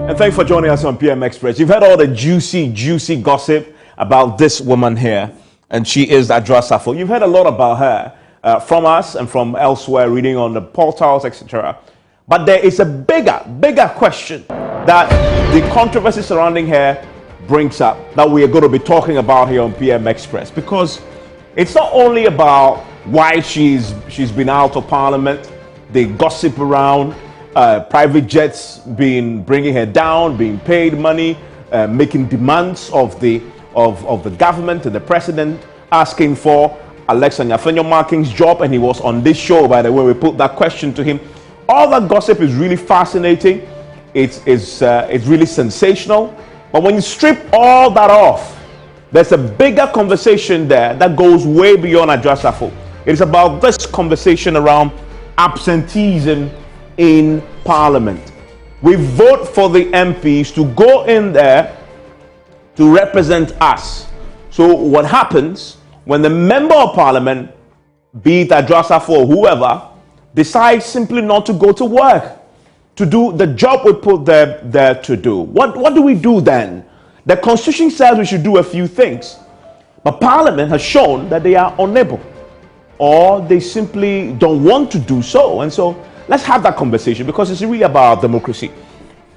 And thanks for joining us on PM Express. You've heard all the juicy gossip about this woman here, and she is Adwoa Safo. You've heard a lot about her from us and from elsewhere, reading on the portals, etc. But there is a bigger question that the controversy surrounding her brings up that we are going to be talking about here on PM Express, because it's not only about why she's been out of Parliament, the gossip around private jets bringing her down, being paid money, making demands of the government and the president, asking for Alex Anyafenyo-Markin's job, and he was on this show, by the way. We put that question to him. All that gossip is really fascinating. It's really sensational. But when you strip all that off, there's a bigger conversation there that goes way beyond Adwoa Safo. It's about this conversation around absenteeism in Parliament. We vote for the MPs to go in there to represent us. So what happens when the member of Parliament, be it Adwoa Safo or whoever, decides simply not to go to work to do the job we put there to do? What do we do then? The Constitution says we should do a few things, but Parliament has shown that they are unable, or they simply don't want to do so. And so let's have that conversation, because it's really about democracy.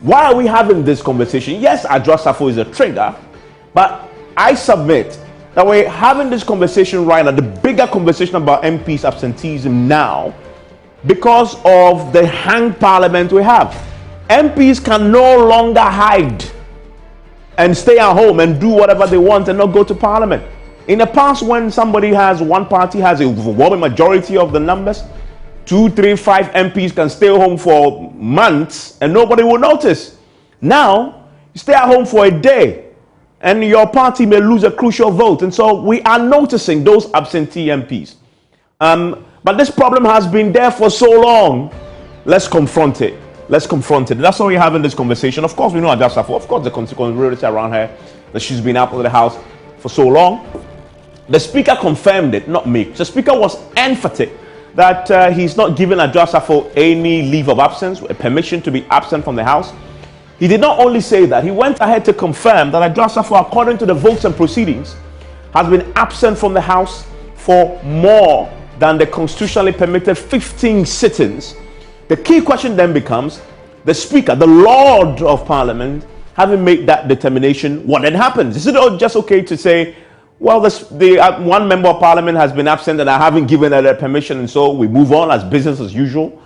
Why are we having this conversation? Yes, Adwoa Safo is a trigger, but I submit that we're having this conversation right now, the bigger conversation about MPs absenteeism now, because of the hanged Parliament we have. MPs can no longer hide and stay at home and do whatever they want and not go to Parliament. In the past, when one party has a overwhelming majority of the numbers, 2, 3, 5 MPs can stay home for months and nobody will notice. Now, you stay at home for a day and your party may lose a crucial vote. And so we are noticing those absentee MPs. But this problem has been there for so long. Let's confront it. That's why we're having this conversation. Of course, we know Adwoa Safo. Of course, the conspiracy around her, that she's been out of the house for so long. The Speaker confirmed it, not me. The Speaker was emphatic that he's not giving Adwoa Safo any leave of absence, a permission to be absent from the House. He did not only say that, he went ahead to confirm that Adwoa Safo, according to the votes and proceedings, has been absent from the House for more than the constitutionally permitted 15 sittings. The key question then becomes, the Speaker, the Lord of Parliament, having made that determination, what then happens? Is it just okay to say, well, one member of Parliament has been absent and I haven't given her permission, and so we move on as business as usual?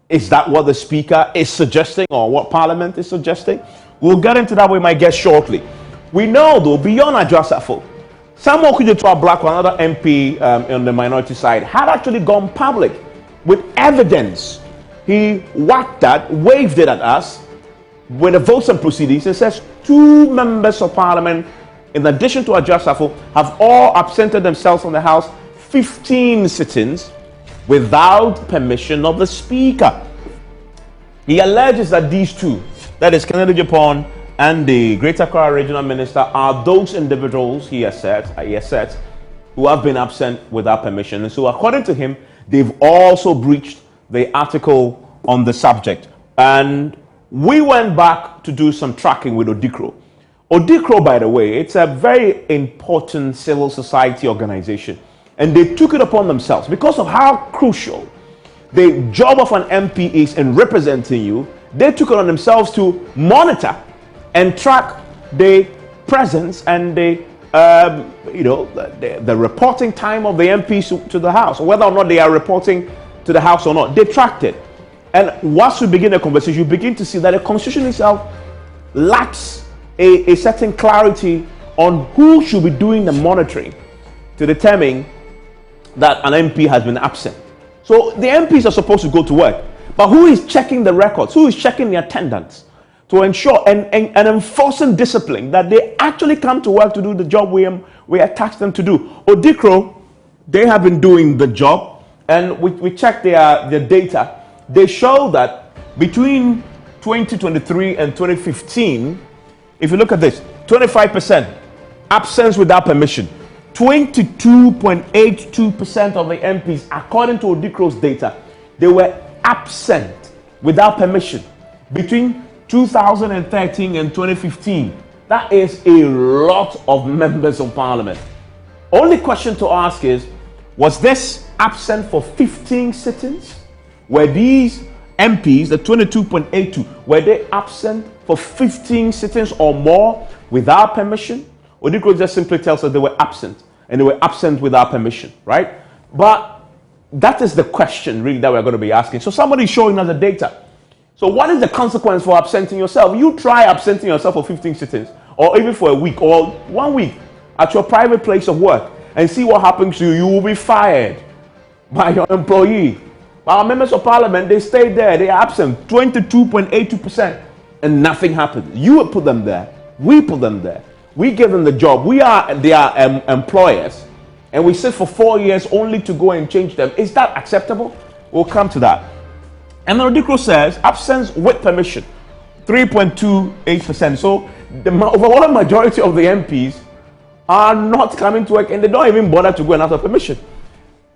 Is that what the Speaker is suggesting, or what Parliament is suggesting? We'll get into that with my guest shortly. We know, though, beyond Adwoa Safo, Samuel Kudjetwa Black, another MP on the minority side, had actually gone public with evidence. He waved it at us with the votes and proceedings, and says 2 members of Parliament, in addition to Adwoa Safo, have all absented themselves from the House 15 sittings without permission of the Speaker. He alleges that these 2, that is Kennedy Japan and the Greater Accra Regional Minister, are those individuals, he has said, who have been absent without permission. And so according to him, they've also breached the article on the subject. And we went back to do some tracking with Odikro. Odikro, by the way, it's a very important civil society organization. And they took it upon themselves, because of how crucial the job of an MP is in representing you. They took it on themselves to monitor and track the presence and the reporting time of the MPs to the House, whether or not they are reporting to the House or not. They tracked it. And once we begin the conversation, you begin to see that the Constitution itself lacks a certain clarity on who should be doing the monitoring to determine that an MP has been absent. So the MPs are supposed to go to work, but who is checking the records? Who is checking the attendance to ensure and enforcing discipline that they actually come to work to do the job we attach them to do? Odikro, they have been doing the job, and we checked their data. They show that between 2023 and 2015, if you look at this, 25% absence without permission. 22.82% of the MPs, according to Odikro's data, they were absent without permission between 2013 and 2015. That is a lot of members of parliament. Only question to ask is, was this absent for 15 sittings? Were these MPs, the 22.82, were they absent for 15 sittings or more without permission? Odikro just simply tells us they were absent, and they were absent without permission, right? But that is the question really that we're going to be asking. So somebody is showing us the data. So what is the consequence for absenting yourself? You try absenting yourself for 15 sittings, or even for a week or 1 week at your private place of work, and see what happens to you. You will be fired by your employee. Our members of parliament, they stayed there, they are absent 22.82%, and nothing happened. You will put them there, we put them there, we give them the job, we are their employers, and we sit for 4 years only to go and change them. Is that acceptable? We'll come to that. And the Odikro says absence with permission, 3.28%. So the overwhelming majority of the MPs are not coming to work, and they don't even bother to go and ask for permission.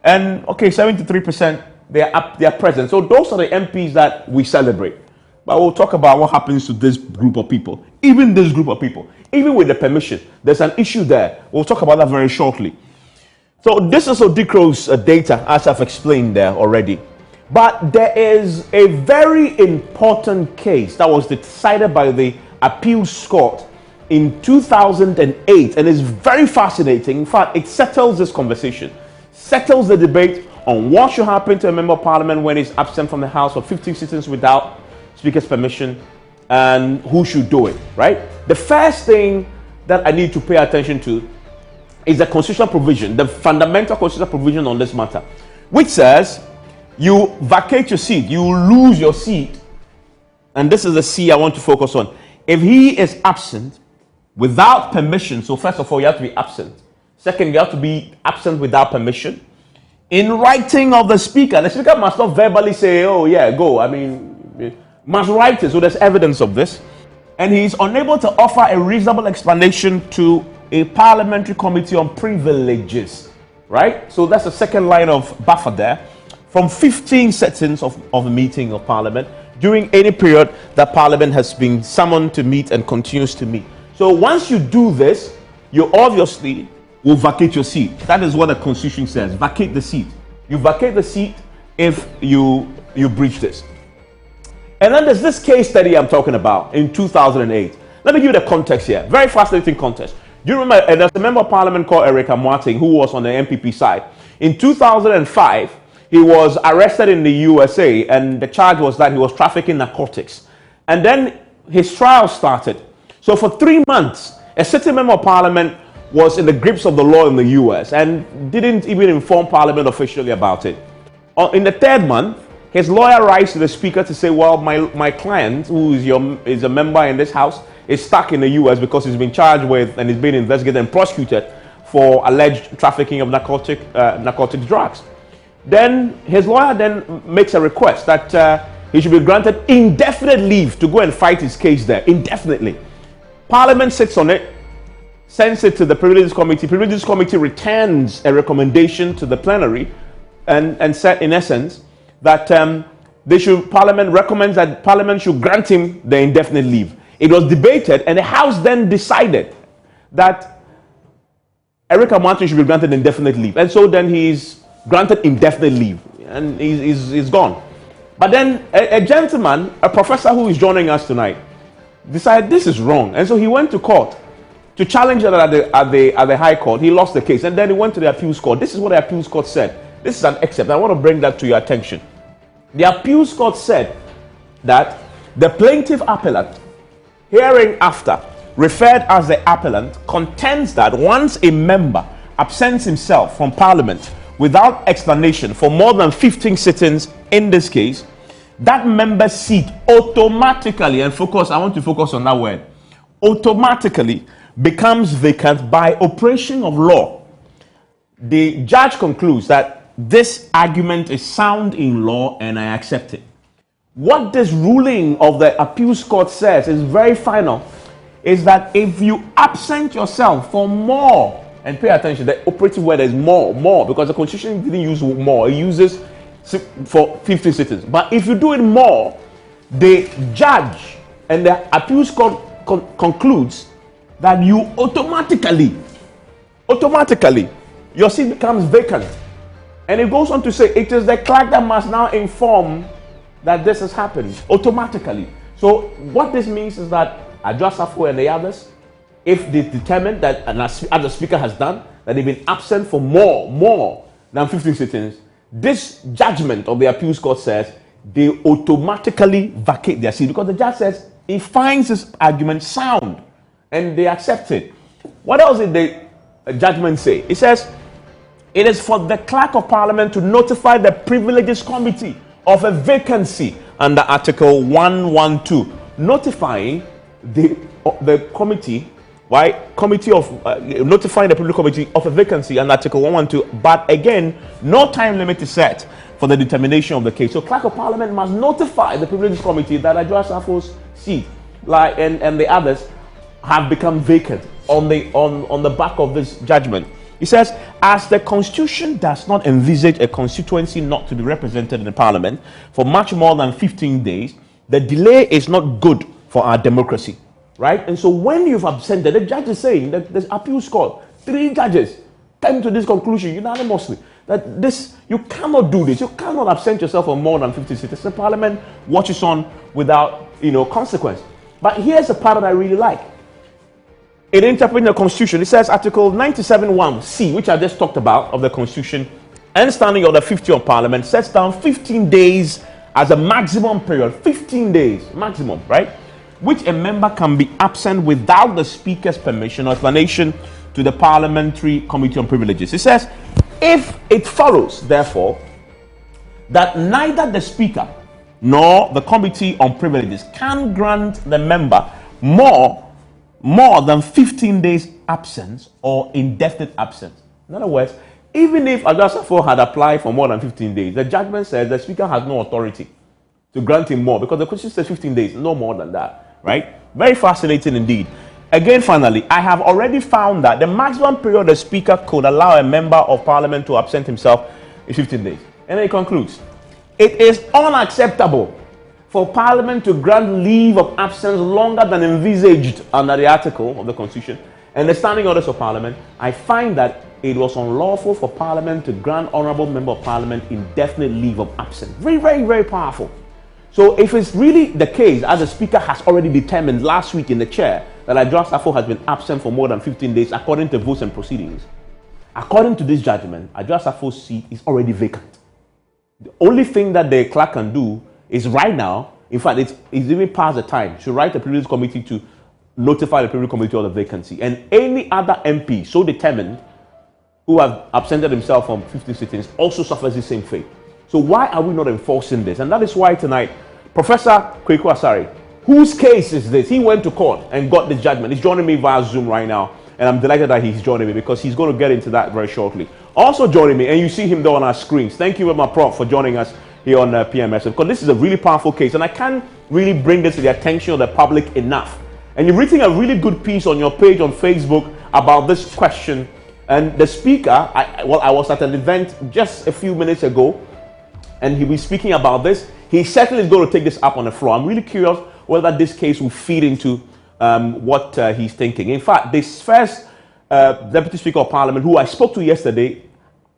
And okay, 73%, they are present. So those are the MPs that we celebrate. But we'll talk about what happens to this group of people. Even this group of people, even with the permission, there's an issue there. We'll talk about that very shortly. So this is Odikro's data, as I've explained there already. But there is a very important case that was decided by the appeals court in 2008, and it's very fascinating. In fact, it settles this conversation, settles the debate on what should happen to a member of parliament when he's absent from the house for 15 sittings without speaker's permission, and who should do it, right? The first thing that I need to pay attention to is the constitutional provision, the fundamental constitutional provision on this matter, which says you vacate your seat, you lose your seat, and this is the C I want to focus on. If he is absent without permission, so first of all, you have to be absent. Second, you have to be absent without permission. In writing of the speaker must not verbally say, oh yeah, go. I mean, must write it, so there's evidence of this. And he is unable to offer a reasonable explanation to a parliamentary committee on privileges, right? So that's the second line of buffer there. From 15 sittings of a meeting of parliament during any period that parliament has been summoned to meet and continues to meet. So once you do this, you obviously will vacate your seat. That is what the constitution says, vacate the seat. You vacate the seat if you breach this. And then there's this case study I'm talking about in 2008. Let me give you the context here. Very fascinating context. Do you remember, there's a member of parliament called Erika Moating who was on the MPP side. In 2005, he was arrested in the USA, and the charge was that he was trafficking narcotics. And then his trial started. So for 3 months, a sitting member of parliament was in the grips of the law in the US and didn't even inform parliament officially about it. In the third month, his lawyer writes to the speaker to say, well, my client, who is a member in this house, is stuck in the US because he's been charged with and he's been investigated and prosecuted for alleged trafficking of narcotic drugs. Then his lawyer then makes a request that he should be granted indefinite leave to go and fight his case there, indefinitely. Parliament sits on it, sends it to the Privileges Committee. Privileges Committee returns a recommendation to the plenary and said, in essence, that Parliament recommends that Parliament should grant him the indefinite leave. It was debated, and the House then decided that Erika Moating should be granted indefinite leave. And so then he's granted indefinite leave, and he's gone. But then a gentleman, a professor who is joining us tonight, decided this is wrong. And so he went to court to challenge it at the High Court. He lost the case, and then he went to the appeals court. This is what the appeals court said. This is an excerpt. I want to bring that to your attention. The appeals court said that the plaintiff appellant, hearing after, referred as the appellant, contends that once a member absents himself from Parliament without explanation for more than 15 sittings in this case, that member's seat automatically, and focus, I want to focus on that word, automatically becomes vacant by operation of law. The judge concludes that this argument is sound in law and I accept it. What this ruling of the appeals court says is very final, is that if you absent yourself for more, and pay attention, the operative word is more, because the constitution didn't use more, it uses for 15 sittings. But if you do it more, the judge and the appeals court concludes that you automatically, your seat becomes vacant. And it goes on to say it is the clerk that must now inform that this has happened automatically. So what this means is that Adwoa Safo and the others, if they determine that, and as the speaker has done, that they've been absent for more than 15 sittings, this judgment of the appeals court says they automatically vacate their seat, because the judge says he finds this argument sound and they accept it. What else did the judgment say? It says it is for the clerk of parliament to notify the privileges committee of a vacancy under Article 112, notifying the committee, right? Committee of notifying the privilege committee of a vacancy under Article 112. But again, no time limit is set for the determination of the case. So clerk of parliament must notify the privileges committee that Adwoa Safo's seat, and the others, have become vacant on the back of this judgment. He says, as the Constitution does not envisage a constituency not to be represented in the Parliament for much more than 15 days, the delay is not good for our democracy, right? And so when you've absented, the judge is saying that the appeals court, 3 judges came to this conclusion unanimously that this, you cannot do this. You cannot absent yourself for more than 50 sittings. The Parliament watches on without, consequence. But here's the part that I really like. In interpreting the Constitution, it says Article 97(1)(c), which I just talked about, of the Constitution, and standing order 50 of Parliament, sets down 15 days as a maximum period. 15 days maximum, right? Which a member can be absent without the Speaker's permission or explanation to the Parliamentary Committee on Privileges. It says, if it follows, therefore, that neither the Speaker nor the Committee on Privileges can grant the member more than 15 days absence or indefinite absence. In other words, even if Adwoa Safo had applied for more than 15 days, the judgment says the Speaker has no authority to grant him more, because the Constitution says 15 days, no more than that, right? Very fascinating indeed. Again, finally, I have already found that the maximum period the Speaker could allow a member of Parliament to absent himself is 15 days. And then he concludes, it is unacceptable for Parliament to grant leave of absence longer than envisaged under the article of the Constitution and the standing orders of Parliament. I find that it was unlawful for Parliament to grant honourable member of Parliament indefinite leave of absence. Very, very, very powerful. So if it's really the case, as the Speaker has already determined last week in the chair, that Adwoa Safo has been absent for more than 15 days according to votes and proceedings, according to this judgment, Adwoa Safo's seat is already vacant. The only thing that the clerk can do is right now, in fact, it's even past the time, to write the Privilege Committee to notify the Privilege Committee of the vacancy. And any other MP so determined who have absented himself from 15 sittings also suffers the same fate. So why are we not enforcing this? And that is why tonight, Professor Kwaku Asare, whose case is this? He went to court and got the judgment. He's joining me via Zoom right now. And I'm delighted that he's joining me, because he's going to get into that very shortly. Also joining me, and you see him there on our screens. Thank you, my prof, for joining us here on PMS, because this is a really powerful case, and I can't really bring this to the attention of the public enough. And you've written a really good piece on your page on Facebook about this question. And the Speaker, I was at an event just a few minutes ago, and he'll be speaking about this. He certainly is going to take this up on the floor. I'm really curious whether this case will feed into what he's thinking. In fact, this first Deputy Speaker of Parliament, who I spoke to yesterday,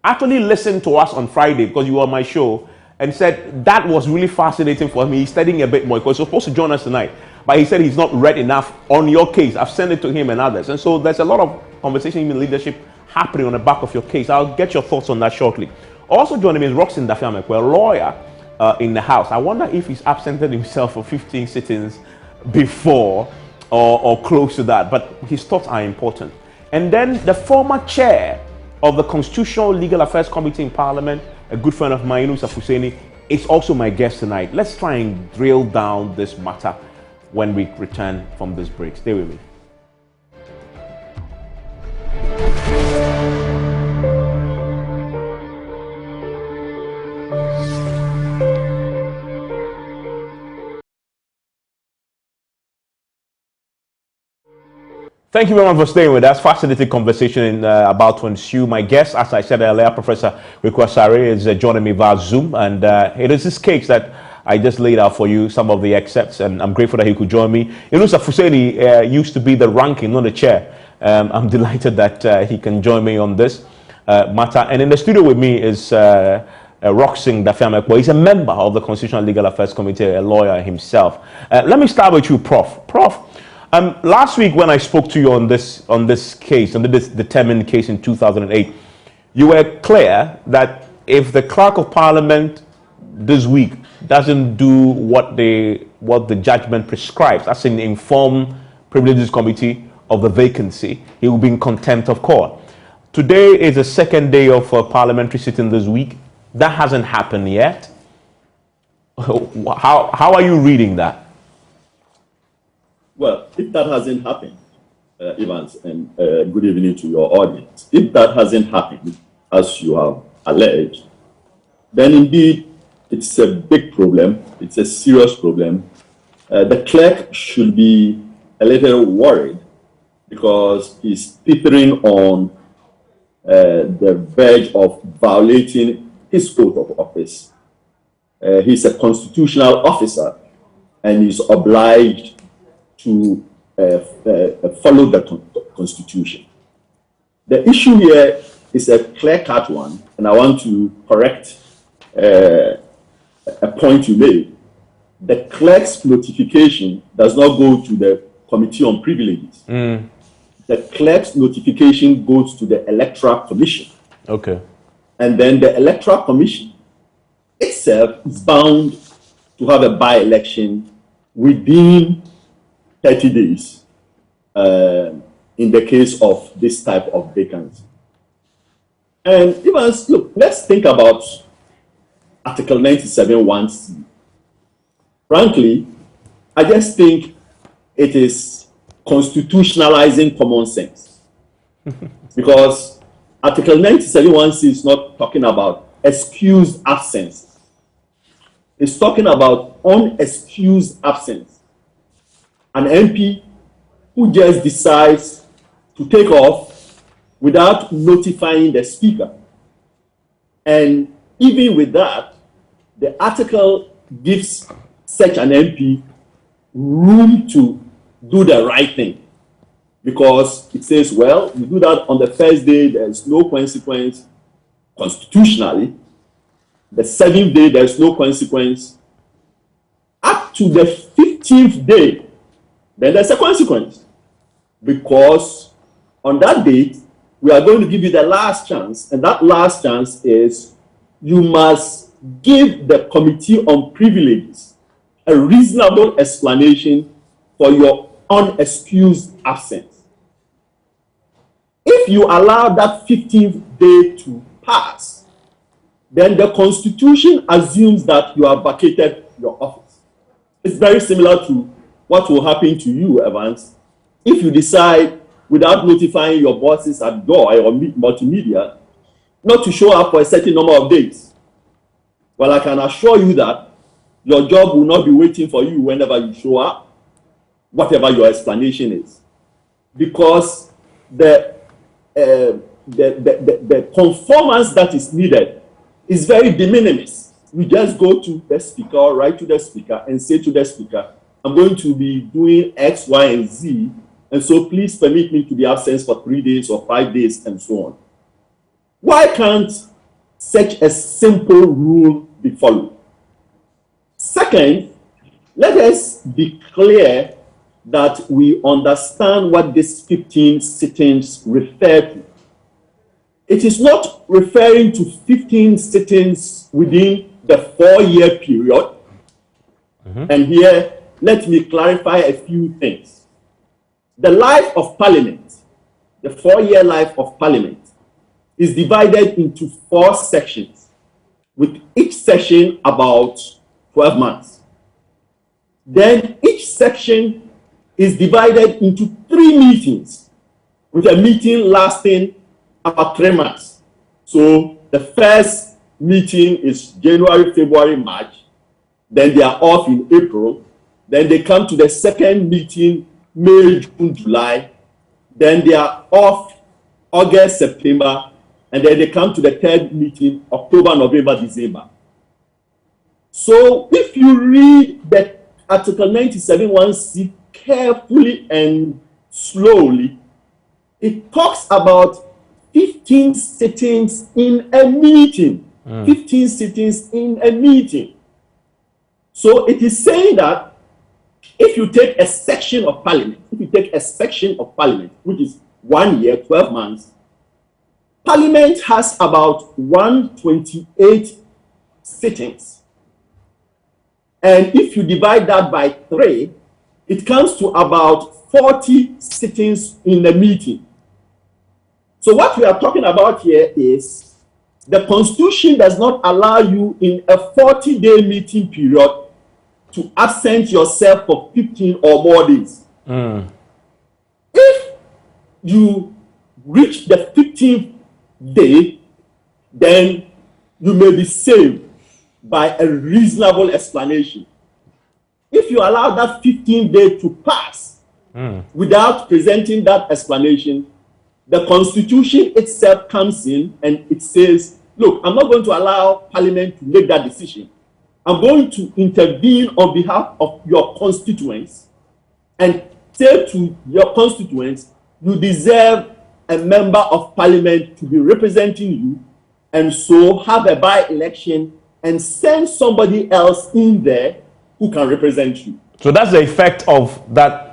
actually listened to us on Friday, because you were on my show, and said that was really fascinating for him. He's studying a bit more, because he's supposed to join us tonight, but he said he's not read enough on your case. I've sent it to him and others. And so there's a lot of conversation in leadership happening on the back of your case. I'll get your thoughts on that shortly. Also joining me is Roxin Dafiamek, a lawyer in the House. I wonder if he's absented himself for 15 sittings before or close to that, but his thoughts are important. And then the former chair of the Constitutional Legal Affairs Committee in Parliament, a good friend of mine, Yusuf Husseini, is also my guest tonight. Let's try and drill down this matter when we return from this break. Stay with me. Thank you very much for staying with us. Fascinating conversation about to ensue. My guest, as I said earlier, Professor Kwaku Asare, is joining me via Zoom, and it is this case that I just laid out for you some of the excerpts, and I'm grateful that he could join me. Inusa Fuseni used to be the ranking, not the chair. I'm delighted that he can join me on this matter. And in the studio with me is Roxing Dafiamekbo. He's a member of the Constitutional Legal Affairs Committee, a lawyer himself. Let me start with you, Prof. Prof, last week when I spoke to you on this case, on this determined case in 2008, you were clear that if the Clerk of Parliament this week doesn't do what the judgment prescribes, that's in the Informed Privileges Committee of the vacancy, he will be in contempt of court. Today is the second day of parliamentary sitting this week. That hasn't happened yet. How are you reading that? Well, if that hasn't happened, Evans, and good evening to your audience. If that hasn't happened, as you have alleged, then indeed it's a big problem. It's a serious problem. The clerk should be a little worried because he's teetering on the verge of violating his oath of office. He's a constitutional officer and he's obliged to follow the Constitution. The issue here is a clear-cut one, and I want to correct a point you made. The clerk's notification does not go to the Committee on Privileges. The clerk's notification goes to the Electoral Commission. Okay. And then the Electoral Commission itself is bound to have a by-election within 30 days in the case of this type of vacancy. And even look, let's think about Article 97(1)(c). Frankly, I just think it is constitutionalizing common sense. Because Article 97(1)(c) is not talking about excused absence. It's talking about unexcused absence. An MP who just decides to take off without notifying the Speaker. And even with that, the article gives such an MP room to do the right thing. Because it says, well, you do that on the first day, there's no consequence constitutionally. The 7th day, there's no consequence. Up to the 15th day, then there's a consequence. Because on that date, we are going to give you the last chance, and that last chance is you must give the Committee on Privileges a reasonable explanation for your unexcused absence. If you allow that 15th day to pass, then the Constitution assumes that you have vacated your office. It's very similar to what will happen to you, Evans, if you decide without notifying your bosses at DOI or multimedia not to show up for a certain number of days. Well, I can assure you that your job will not be waiting for you whenever you show up, whatever your explanation is. Because the conformance that is needed is very de minimis. You just go to the Speaker or write to the Speaker and say to the Speaker, I'm going to be doing X, Y, and Z, and so please permit me to be absent for 3 days or 5 days and so on. Why can't such a simple rule be followed? Second, let us be clear that we understand what these 15 sittings refer to. It is not referring to 15 sittings within the 4-year period. And here, let me clarify a few things. The life of Parliament, the 4-year life of Parliament, is divided into 4 sections, with each section about 12 months. Then each section is divided into 3 meetings, with a meeting lasting about 3 months. So the first meeting is January, February, March. Then they are off in April. Then they come to the second meeting, May, June, July. Then they are off August, September. And then they come to the third meeting, October, November, December. So if you read the Article 97(1)(c) carefully and slowly, it talks about 15 sittings in a meeting. 15 sittings in a meeting. So it is saying that if you take a section of Parliament, which is 1 year, 12 months, Parliament has about 128 sittings. And if you divide that by 3, it comes to about 40 sittings in a meeting. So what we are talking about here is the Constitution does not allow you in a 40-day meeting period to absent yourself for 15 or more days. If you reach the 15th day, then you may be saved by a reasonable explanation. If you allow that 15th day to pass without presenting that explanation, the Constitution itself comes in and it says, look, I'm not going to allow Parliament to make that decision. I'm going to intervene on behalf of your constituents and say to your constituents, you deserve a member of Parliament to be representing you, and so have a by-election and send somebody else in there who can represent you. So that's the effect of that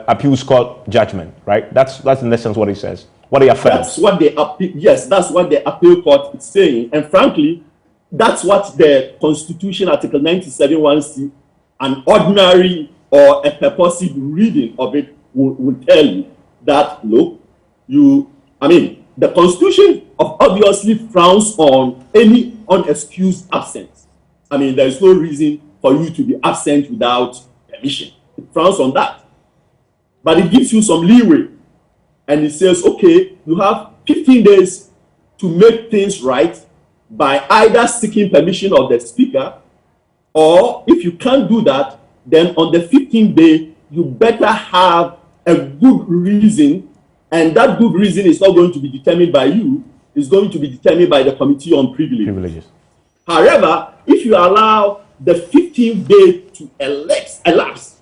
appeals court judgment, right? That's in essence what it says. What they affirm. That's what they appeal. Yes, that's what the appeal court is saying. And frankly, that's what the Constitution, Article 97(1)(c), an ordinary or a purposive reading of it will tell you that, look, the Constitution obviously frowns on any unexcused absence. There's no reason for you to be absent without permission. It frowns on that. But it gives you some leeway. And it says, okay, you have 15 days to make things right by either seeking permission of the Speaker, or if you can't do that, then on the 15th day, you better have a good reason, and that good reason is not going to be determined by you, it's going to be determined by the Committee on Privileges. However, if you allow the 15th day to elapse,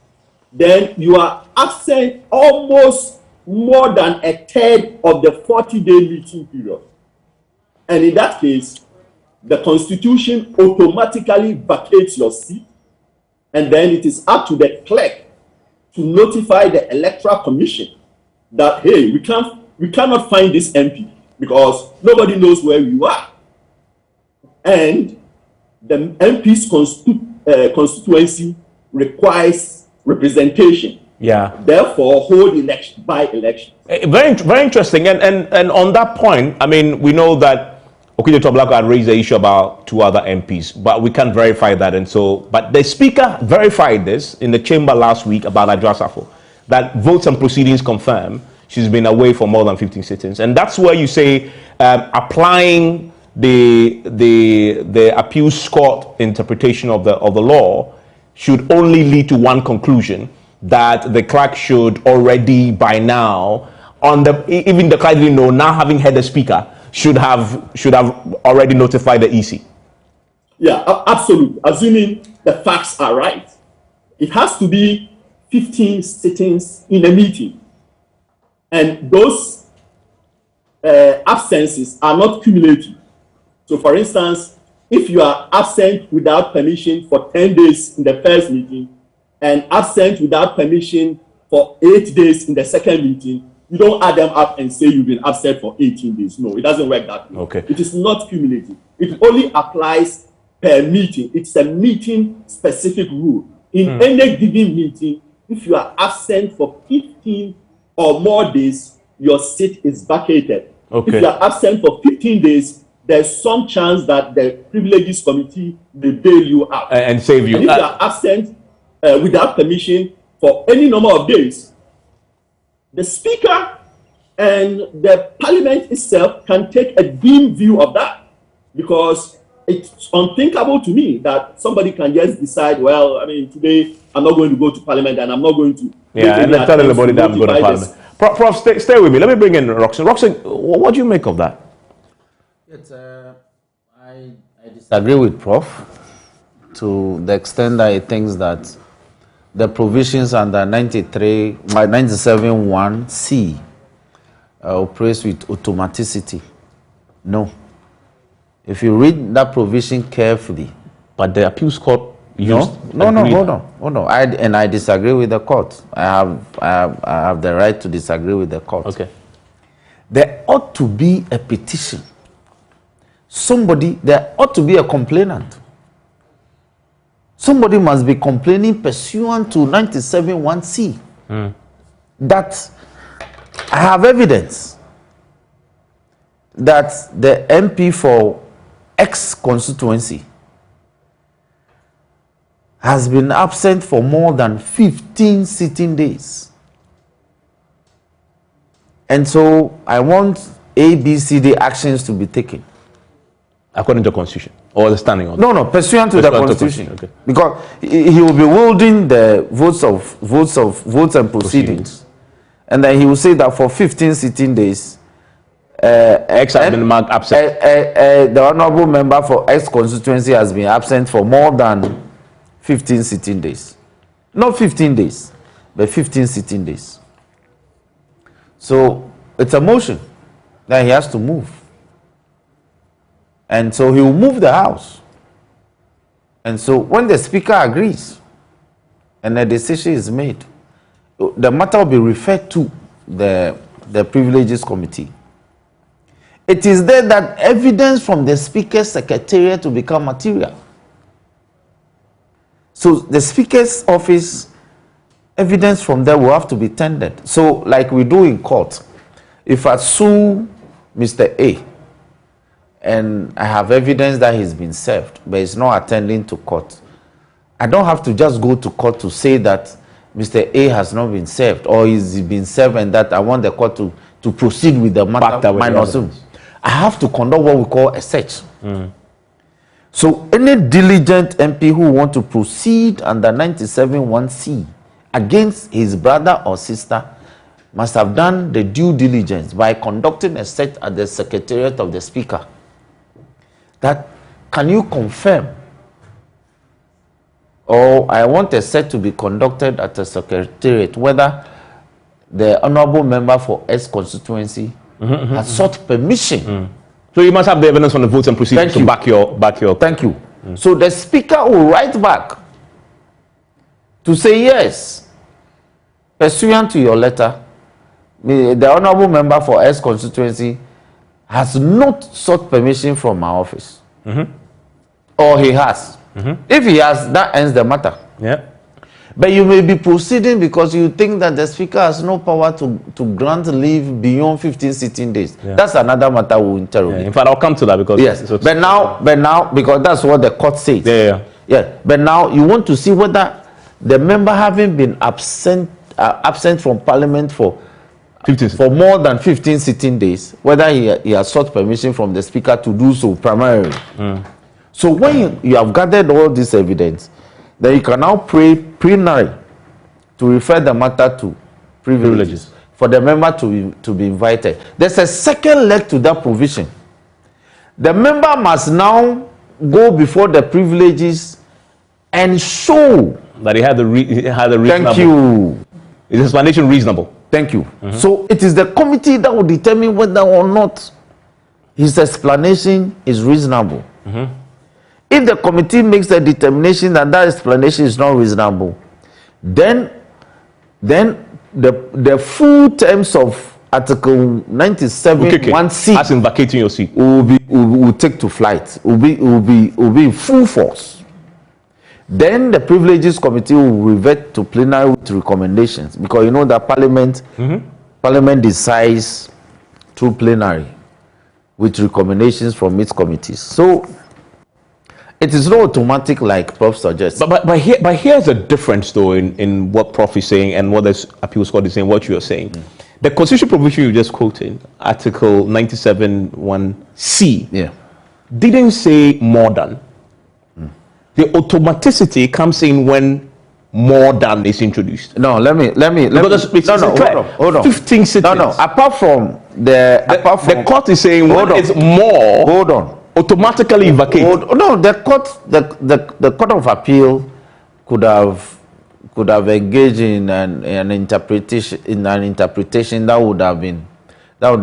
then you are absent almost more than a third of the 40-day meeting period. And in that case, the Constitution automatically vacates your seat, and then it is up to the clerk to notify the Electoral Commission that, hey, we cannot find this MP because nobody knows where you are. And the MP's constituency requires representation. Yeah. Therefore, hold election by election. Very, very interesting. And on that point, we know that Okito Toblako had raised the issue about 2 other MPs, but we can't verify that. And so, but the Speaker verified this in the chamber last week about Adwoa Safo, that votes and proceedings confirm she's been away for more than 15 sittings. And that's where you say applying the appeals court interpretation of the law should only lead to one conclusion, that the clerk should already by now, even the clerk didn't know, now having heard the Speaker, should have already notified the EC. Yeah, absolutely. Assuming the facts are right, it has to be 15 sittings in a meeting, and those absences are not cumulative. So, for instance, if you are absent without permission for 10 days in the first meeting and absent without permission for 8 days in the second meeting, you don't add them up and say you've been absent for 18 days. No, it doesn't work that way. Okay. It is not cumulative. It only applies per meeting. It's a meeting-specific rule. In any given meeting, if you are absent for 15 or more days, your seat is vacated. Okay. If you are absent for 15 days, there's some chance that the Privileges Committee will bail you out. And save you. And if you are absent without permission for any number of days, the Speaker and the Parliament itself can take a dim view of that, because it's unthinkable to me that somebody can just decide, well, today I'm not going to go to Parliament and I'm not going to. Yeah, and then tell everybody that I'm going to Parliament. Prof, stay with me. Let me bring in Roxanne. Roxanne, what do you make of that? I disagree with Prof. to the extent that he thinks that the provisions under 97(1)(c) operates with automaticity. No. If you read that provision carefully. But the appeals court No, hold on. I disagree with the court. I have the right to disagree with the court. Okay. There ought to be a petition. There ought to be a complainant. Somebody must be complaining pursuant to 97(1)(c). That I have evidence that the MP for X constituency has been absent for more than 15 sitting days. And so I want ABCD actions to be taken. According to the Constitution or the standing order? No, pursuant to the Constitution. Okay. Because he will be wielding the votes and proceedings. And then he will say that for 15 sitting days, X has been marked absent. The honorable member for X constituency has been absent for more than 15 sitting days. Not 15 days, but 15 sitting days. So it's a motion that he has to move. And so he will move the House. And so when the Speaker agrees and a decision is made, the matter will be referred to the Privileges Committee. It is there that evidence from the Speaker's Secretariat will become material. So the Speaker's office, evidence from there will have to be tendered. So like we do in court, if I sue Mr. A and I have evidence that he's been served, but he's not attending to court, I don't have to just go to court to say that Mr. A has not been served or he's been served and that I want the court to proceed with the matter. I have to conduct what we call a search. So any diligent MP who want to proceed under 97(1)(c) against his brother or sister must have done the due diligence by conducting a search at the Secretariat of the Speaker. That, can you confirm? Or I want a search to be conducted at the Secretariat whether the honorable member for S constituency has sought permission. So you must have the evidence on the votes and proceedings to back your. Thank you. So the Speaker will write back to say yes, pursuant to your letter, the honorable member for S constituency has not sought permission from my office. Or he has. If he has, that ends the matter. Yeah. But you may be proceeding because you think that the Speaker has no power to grant leave beyond 15 sitting days. Yeah. That's another matter we'll interrogate. In fact, I'll come to that because yes. But now, because that's what the court says. Yeah. But now you want to see whether the member having been absent from Parliament for more than 15 sitting days, whether he has sought permission from the Speaker to do so primarily. So when you have gathered all this evidence, then you can now pray plenary to refer the matter to privileges for the member to be invited. There's a second leg to that provision. The member must now go before the privileges and show that he had the reasonable. Thank you. Is his explanation reasonable? Thank you. So it is the committee that will determine whether or not his explanation is reasonable. If the committee makes the determination that that explanation is not reasonable, then the full terms of Article 97(1)(c) as in vacating your seat will take to flight. Will be in full force. Then the Privileges Committee will revert to plenary with recommendations, because you know that Parliament decides through plenary with recommendations from its committees. So it is not automatic like Prof suggests. But here's a difference though in what Prof is saying and what the appeals court is saying, what you are saying. The constitutional provision you just quoted, Article 97(1)(c), didn't say more than. The automaticity comes in when more than is introduced. No, let me. Hold on. 15 sittings. Apart from the court is saying when it's more. Hold on. automatically vacate. No, the court of appeal could have engaged in an interpretation that would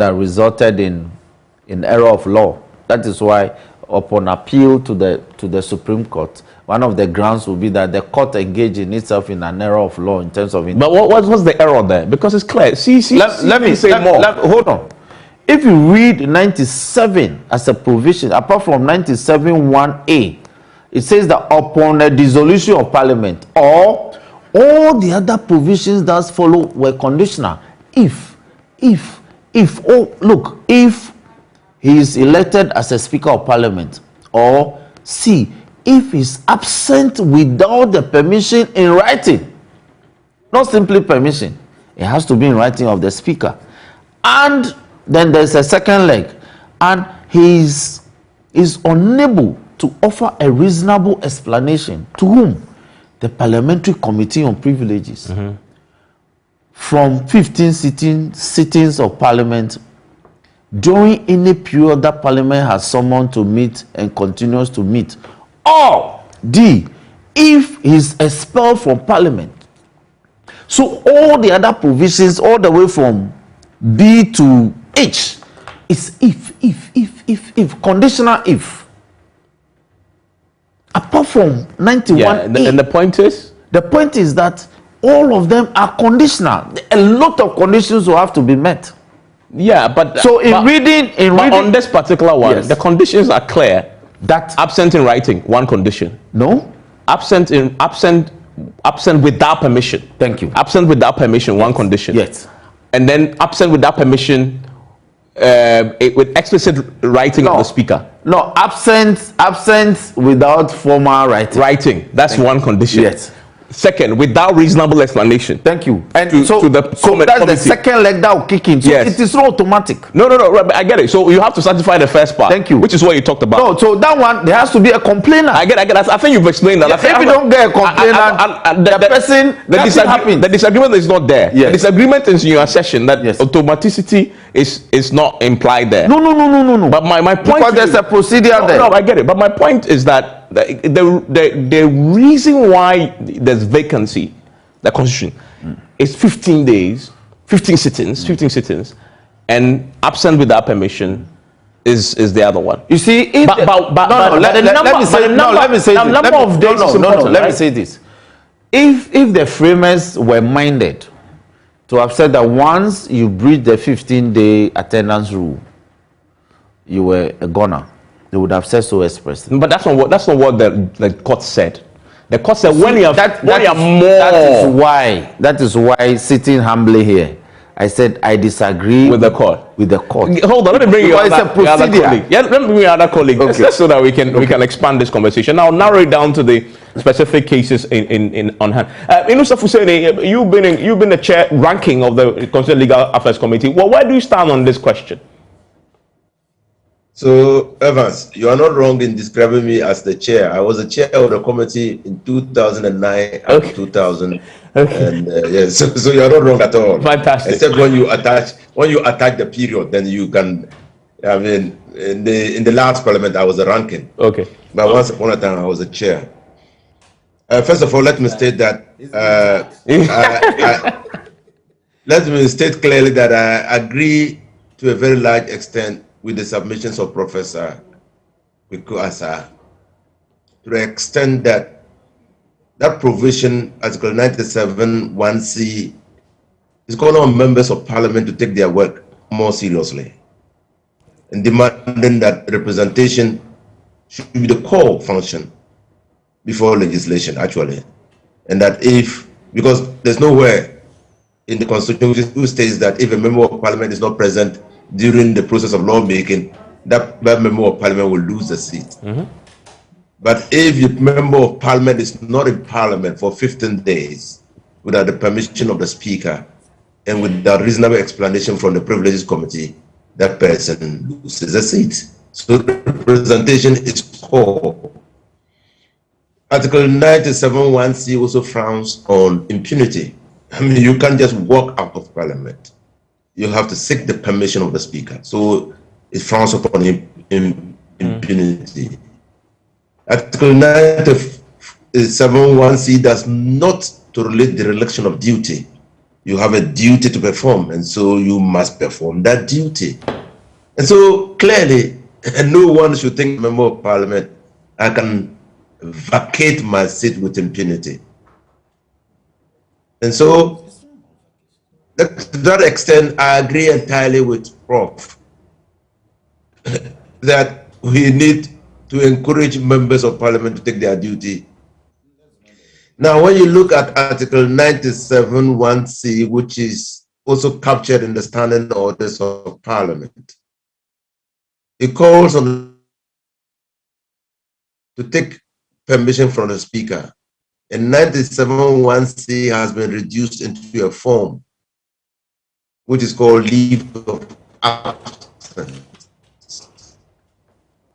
have resulted in error of law. That is why, upon appeal to the Supreme Court, one of the grounds would be that the court engaged in itself in an error of law in terms of. But what's the error there? Because it's clear. Let me say more. Hold on. If you read 97 as a provision, apart from 97(1)(a), it says that upon a dissolution of Parliament, or all the other provisions that follow were conditional. If he is elected as a Speaker of Parliament, or C, if he's absent without the permission in writing, not simply permission, it has to be in writing of the Speaker, and then there's a second leg, and he is unable to offer a reasonable explanation to whom? The Parliamentary Committee on Privileges. From 15 sittings of Parliament during any period that Parliament has summoned to meet and continues to meet, or D, if he's expelled from Parliament. So all the other provisions, all the way from B to H, is if, conditional if. Apart from 91, yeah, and the point is? The point is that all of them are conditional. A lot of conditions will have to be met. Yeah, but so reading on this particular one, yes, the conditions are clear. That absent in writing, one condition. No. Absent without permission. Thank you. Absent without permission, one condition. Yes. And then absent without permission, with explicit writing of the Speaker. No, absent without formal writing. Writing. That's one condition. Yes. Second, without reasonable explanation. Thank you. And so that's committee. The second leg that will kick in. So yes. It is not automatic. No, I get it. So you have to satisfy the first part. Thank you. Which is what you talked about. No, so that one, there has to be a complainer. I get it. I think you've explained that. Yeah, if you don't get a complainer, the disagreement is not there. Yes. The disagreement is in your assertion that automaticity is not implied there. No. But my point, because there's a procedure there. No, I get it. But my point is that the reason why there's vacancy, the constitution, is 15 days, 15 sittings, and absent without permission is the other one. You see, let me say this. If the framers were minded to have said that once you breach the 15-day attendance rule, you were a goner, they would have said so expressly. But that's not what the court said. The court said when you are that is why sitting humbly here, I said I disagree with the court. Hold on, let me bring you other colleague. Yeah, let me bring you other colleague. Okay. Just so that we can expand this conversation. Now narrow it down to the specific cases in on hand. Unlawful Hussein, you've been the chair ranking of the Constitutional Legal Affairs Committee. Well, where do you stand on this question? So, Evans, you are not wrong in describing me as the chair. I was the chair of the committee in 2009 up to 2000. Okay. And yes, so you are not wrong at all. Fantastic. Except when you attach the period, then you can. I mean, in the last parliament, I was the ranking. Okay. But once upon a time, I was the chair. First of all, let me state that. Let me state clearly that I agree to a very large extent with the submissions of Professor Kweku Asa, to the extent that provision, Article 97(1)(c), is calling on members of Parliament to take their work more seriously and demanding that representation should be the core function before legislation, actually. And that because there's nowhere in the Constitution who states that if a member of Parliament is not present during the process of lawmaking, that member of Parliament will lose the seat. Mm-hmm. But if the member of Parliament is not in Parliament for 15 days without the permission of the Speaker and without reasonable explanation from the Privileges Committee, that person loses a seat. So representation is core. Article 97(1)(c) also frowns on impunity. I mean, you can't just walk out of Parliament. You have to seek the permission of the Speaker. So it frowns upon impunity. Article 97(1)(c) does not relate the reelection of duty. You have a duty to perform, and so you must perform that duty. And so clearly, no one should think, member of parliament, I can vacate my seat with impunity. And so, to that extent, I agree entirely with Prof. that we need to encourage members of parliament to take their duty. Now, when you look at Article 97(1)(c), which is also captured in the standing orders of parliament, it calls on to take permission from the speaker. And 97(1)(c) has been reduced into a form which is called leave of absence.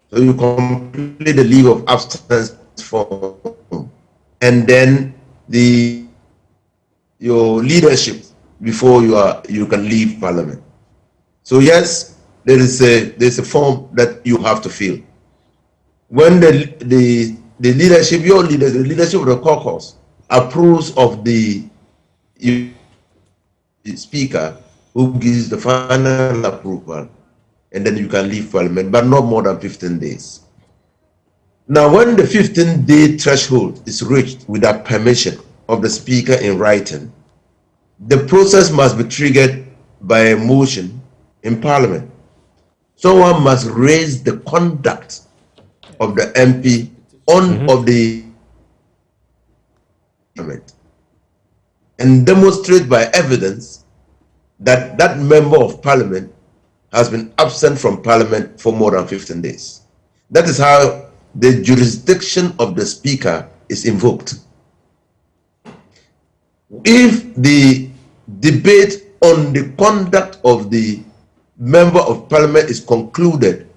So you complete the leave of absence form, and then your leadership before you can leave parliament. So yes, there's a form that you have to fill. When the leadership, the leadership of the caucus approves of the speaker, who gives the final approval, and then you can leave parliament, but not more than 15 days. Now, when the 15-day threshold is reached without permission of the speaker in writing, the process must be triggered by a motion in parliament. Someone must raise the conduct of the MP of the parliament and demonstrate by evidence that that member of parliament has been absent from parliament for more than 15 days. That is how the jurisdiction of the speaker is invoked. If the debate on the conduct of the member of parliament is concluded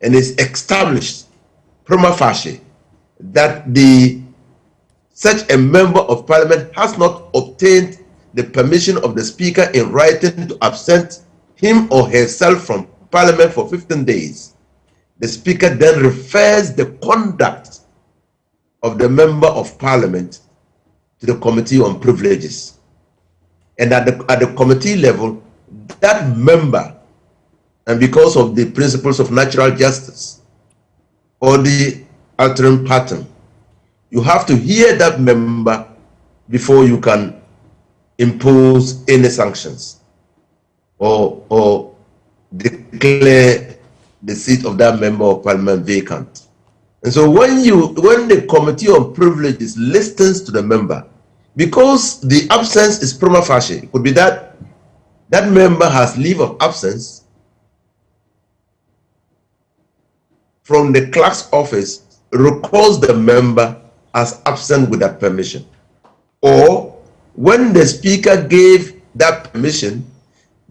and is established prima facie that such a member of parliament has not obtained the permission of the speaker in writing to absent him or herself from parliament for 15 days, the speaker then refers the conduct of the member of parliament to the Committee on Privileges. And at the committee level, that member, and because of the principles of natural justice or the altering pattern, you have to hear that member before you can impose any sanctions or declare the seat of that member of parliament vacant. And so when the Committee on Privileges listens to the member, because the absence is prima facie, it could be that that member has leave of absence from the clerk's office, records the member as absent without permission. Or when the speaker gave that permission,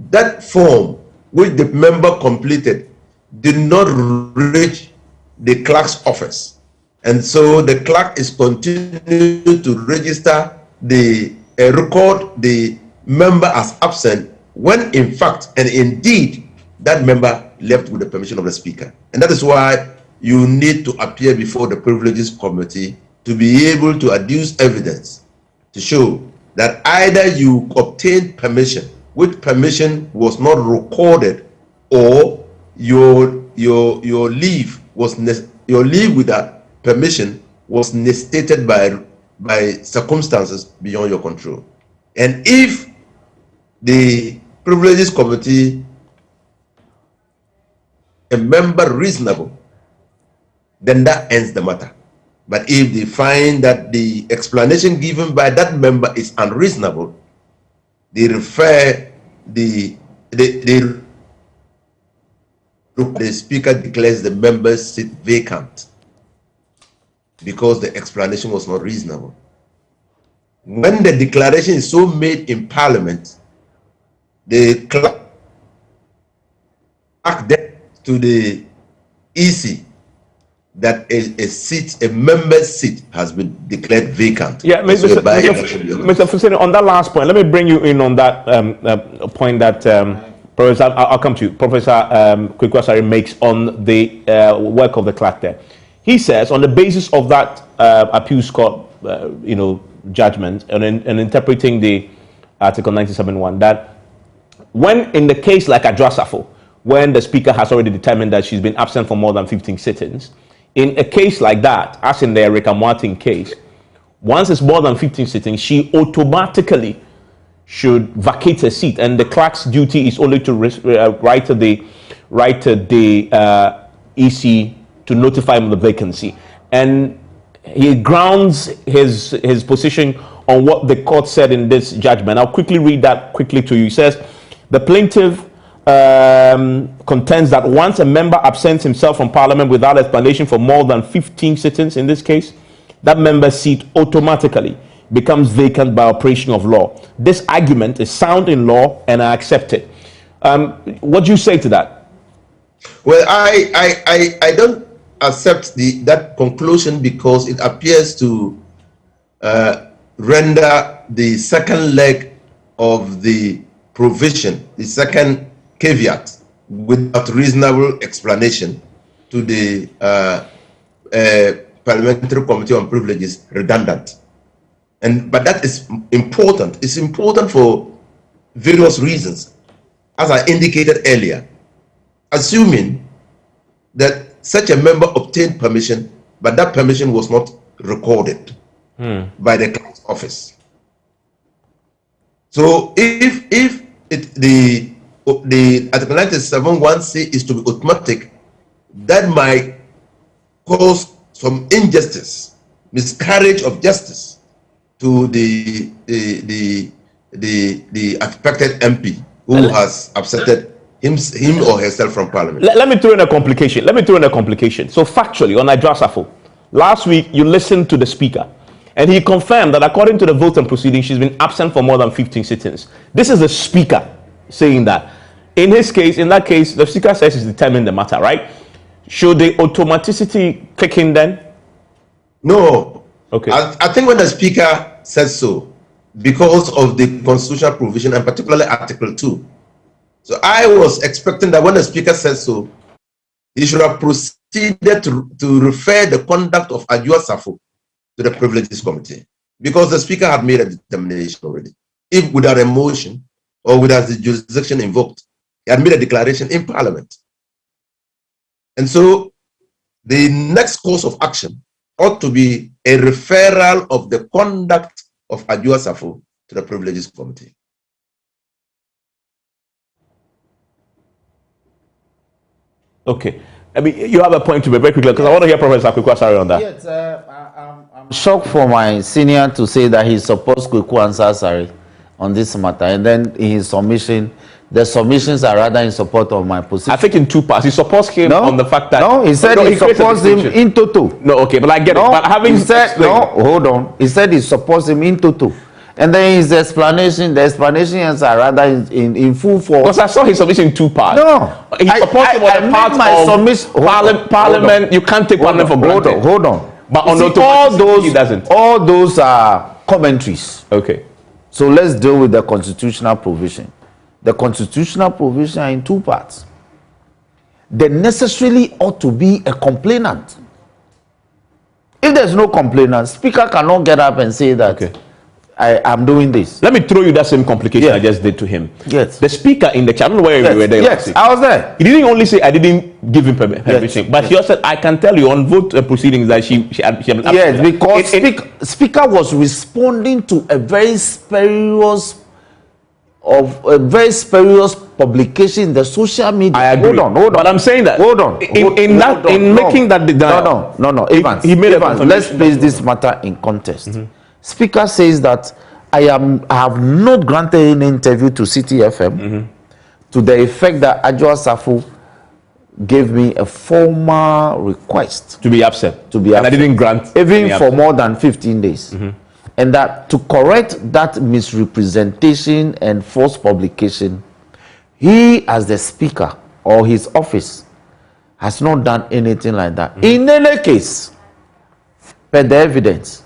that form which the member completed did not reach the clerk's office, and so the clerk is continuing to register record the member as absent when in fact and indeed that member left with the permission of the speaker. And that is why you need to appear before the Privileges Committee to be able to adduce evidence to show that either you obtained permission, which permission was not recorded, or your leave without permission was necessitated by circumstances beyond your control. And if the Privileges Committee, a member reasonable, then that ends the matter. But if they find that the explanation given by that member is unreasonable, they refer the speaker declares the member's seat vacant because the explanation was not reasonable. When the declaration is so made in parliament, the clerk to the EC that a member's seat has been declared vacant. Yeah, Mr. Fusini, on that last point, let me bring you in on that point that Professor, I'll come to you. Professor Kwaku Asare makes on the work of the clerk there. He says, on the basis of that appeals court, judgment and interpreting the Article 97.1, that when in the case like Adwoa Safo, when the speaker has already determined that she's been absent for more than 15 sittings, in a case like that, as in the Erika Martin case, once it's more than 15 sittings, she automatically should vacate her seat, and the clerk's duty is only to write to the EC to notify him of the vacancy. And he grounds his position on what the court said in this judgment. I'll quickly read that quickly to you. He says, the plaintiff contends that once a member absents himself from Parliament without explanation for more than 15 sittings in this case, that member's seat automatically becomes vacant by operation of law. This argument is sound in law, and I accept it. What do you say to that? Well, I don't accept that conclusion because it appears to render the second leg of the provision, the second caveat, without reasonable explanation to the Parliamentary Committee on Privileges redundant. But that is important. It's important for various reasons, as I indicated earlier. Assuming that such a member obtained permission, but that permission was not recorded by the clerk's office. So if the Article 97.1c is to be automatic, that might cause some injustice, miscarriage of justice to the affected MP who has absented him or herself from Parliament. Let me throw in a complication. So factually, on Adwoa Safo, last week you listened to the speaker, and he confirmed that according to the vote and proceedings, she's been absent for more than 15 sittings. This is the speaker saying that. In that case, the speaker says he's determined the matter, right? Should the automaticity kick in then? No. Okay. I think when the speaker says so, because of the constitutional provision, and particularly Article 2. So I was expecting that when the speaker says so, he should have proceeded to refer the conduct of Adwoa Safo to the Privileges Committee, because the speaker had made a determination already. If without a motion or without the jurisdiction invoked, he had made a declaration in Parliament. And so the next course of action ought to be a referral of the conduct of Adwoa Safo to the Privileges Committee. Okay. I mean, you have a point to be very quickly, because I want to hear Professor Kwaku Asare on that. Yes, I'm shocked for my senior to say that he supports Kwaku Asare on this matter, and then in his submission, the submissions are rather in support of my position. I think in two parts. He supports him on the fact that... No, he said he supports him in toto. No, okay, but I get it. But having said, no, hold on. He said he supports him in toto. And then his explanation, the explanations are rather in full force. Because I saw his submission in two parts. No. He supports him on the part of Parliament. You can't take Parliament for granted. Hold on. But on automaticity, he doesn't. All those are commentaries. Okay. So let's deal with the constitutional provision. The constitutional provision are in two parts. There necessarily ought to be a complainant. If there's no complainant, speaker cannot get up and say that I am doing this. Let me throw you that same complication I just did to him. Yes. The speaker in the chat, I don't know where you were there. Yes, I was there. He didn't only say I didn't give him permission, but he also said I can tell you on vote proceedings that she had yes, because speaker was responding to a very spurious publication in the social media. I agree. Hold on. But I'm saying that making that denial. No. Evans, let's place this matter in context. Speaker says that I have not granted any interview to City FM to the effect that Adwoa Safo gave me a formal request to be absent. And I didn't grant even for more than 15 days. And that to correct that misrepresentation and false publication, he as the speaker or his office has not done anything like that. In any case, per the evidence,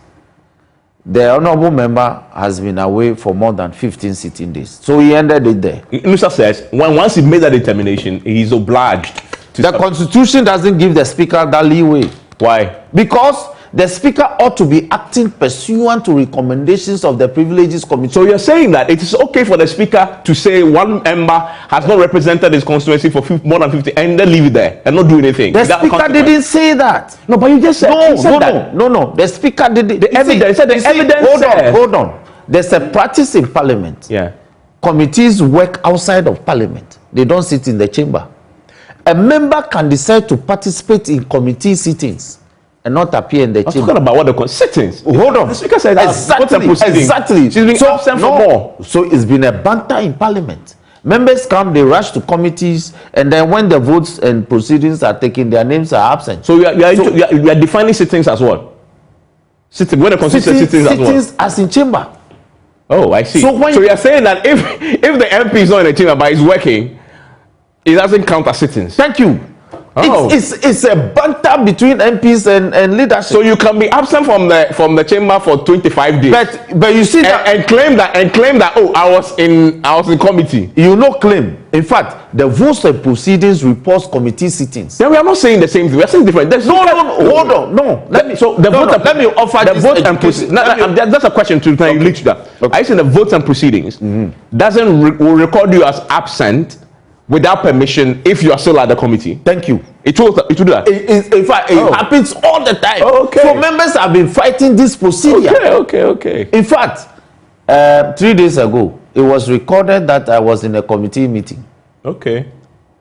the honorable member has been away for more than 15 sitting days. So he ended it there. Mr. says, once he made that determination, he's obliged to... The Constitution doesn't give the Speaker that leeway. Why? Because the Speaker ought to be acting pursuant to recommendations of the Privileges Committee. So you're saying that it is okay for the Speaker to say one member has not represented his constituency for more than 50 and then leave it there and not do anything? The Speaker didn't say that. No, but you just said, no. The Speaker didn't. The evidence said the evidence. Hold on. There's a practice in Parliament. Yeah. Committees work outside of Parliament. They don't sit in the chamber. A member can decide to participate in committee sittings and not appear in the chamber. Talking about what the sittings. Hold on. The Speaker said exactly. She's been absent for more. So it's been a banter in Parliament. Members come, they rush to committees, and then when the votes and proceedings are taken, their names are absent. So you are defining sittings as what? Sitting when the Constitution sittings as what? As in chamber. Oh, I see. So you are saying that if the MP is not in the chamber but is working, it doesn't count as sittings. Thank you. Oh. It's a banter between MPs and leadership. So you can be absent from the chamber for 25 days. But you see that and claim that oh I was in committee. You no claim. In fact, the votes and proceedings reports committee sittings. Then we are not saying the same thing. We are saying different. Hold on. No. Let me offer the vote and proceedings. That's a question to you lead to that. Okay. I say the votes and proceedings doesn't will record you as absent without permission if you are still at the committee. Thank you. It will do that. In fact, it happens all the time. Okay. So members have been fighting this procedure. Okay. In fact, 3 days ago, it was recorded that I was in a committee meeting. Okay.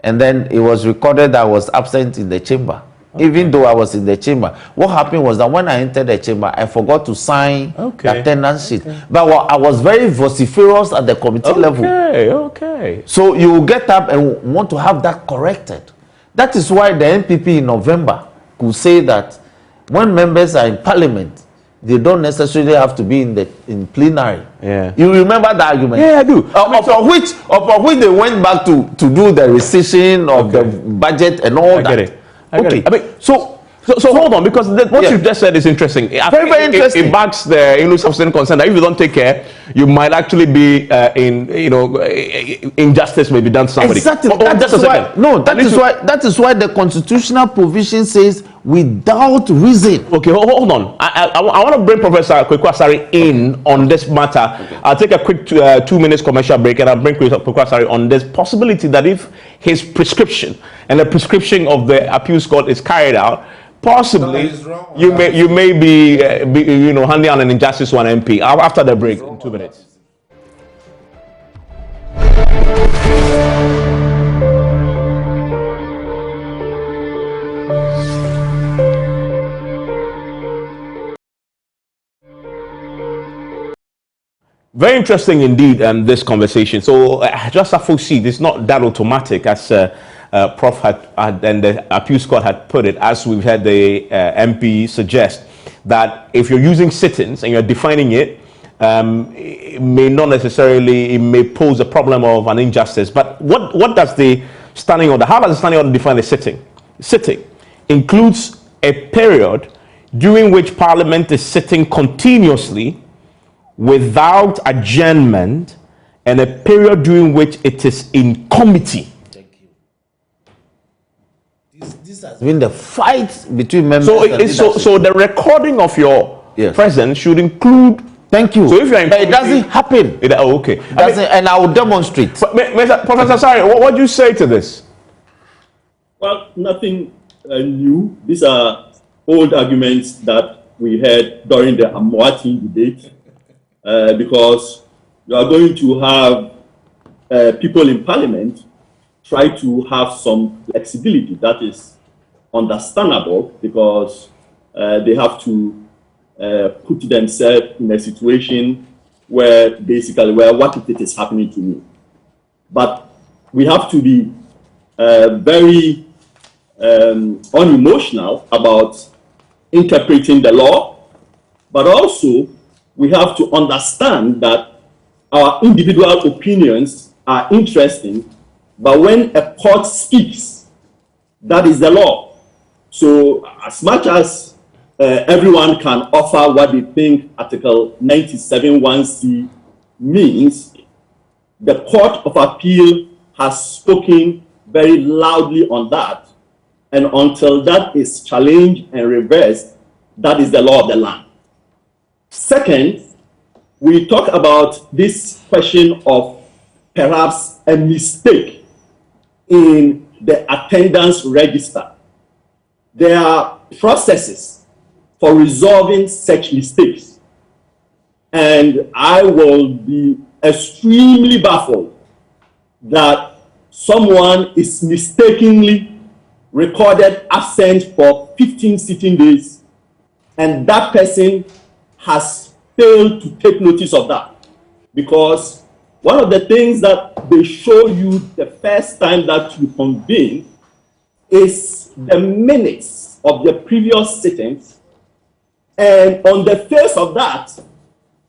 And then it was recorded that I was absent in the chamber. Even though I was in the chamber. What happened was that when I entered the chamber, I forgot to sign the attendance sheet. But I was very vociferous at the committee level. Okay. So you will get up and want to have that corrected. That is why the MPP in November could say that when members are in Parliament, they don't necessarily have to be in plenary. Yeah. You remember that argument? Yeah, I do. Upon which they went back to do the rescission of the budget and all that. I get it. I mean, so hold on, because what you just said is interesting. Very interesting. It backs the sufficient concern that if you don't take care, you might actually be injustice may be done to somebody. Exactly. That is why the constitutional provision says without reason. Okay, hold on. I want to bring Professor Kweku in on this matter. Okay. I'll take a quick 2 minutes commercial break, and I'll bring Kweku on this possibility that if his prescription and the prescription of the appeals court is carried out, possibly you may be handing on an injustice to an MP. After the break in 2 minutes. Very interesting indeed, this conversation. So, just a full seat. It's not that automatic as Prof had and the appeals court had put it, as we've had the MP suggest, that if you're using sit-ins and you're defining it, it may not necessarily, it may pose a problem of an injustice. But what does the standing order, how does the standing order define a sitting? Sitting includes a period during which Parliament is sitting continuously without adjournment, and a period during which it is in committee. Thank you. This has been the fight between members. So the recording of your presence should include. Thank you. So if you're in it doesn't happen. Okay. And I will demonstrate. Professor, sorry, what do you say to this? Well, nothing new. These are old arguments that we had during the Amwati debate. Because you are going to have people in Parliament try to have some flexibility. That is understandable, because they have to put themselves in a situation where basically, what if it is happening to me? But we have to be very unemotional about interpreting the law, but also we have to understand that our individual opinions are interesting, but when a court speaks, that is the law. So as much as everyone can offer what they think Article 97(1)(c) means. The Court of Appeal has spoken very loudly on that, and until that is challenged and reversed, that is the law of the land. Second, we talk about this question of perhaps a mistake in the attendance register. There are processes for resolving such mistakes, and I will be extremely baffled that someone is mistakenly recorded absent for 15 sitting days, and that person has failed to take notice of that. Because one of the things that they show you the first time that you convene is the minutes of the previous sittings, and on the face of that,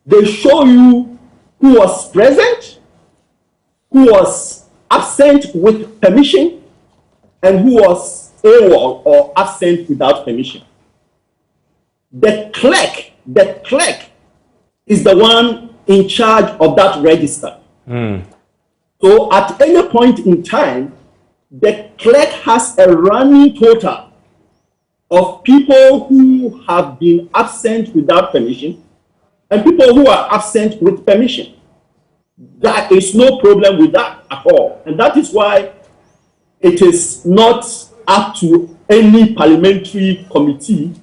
they show you who was present, who was absent with permission, and who was AWOL or absent without permission. The clerk is the one in charge of that register. So at any point in time, the clerk has a running total of people who have been absent without permission and people who are absent with permission. There is no problem with that at all. And that is why it is not up to any parliamentary committee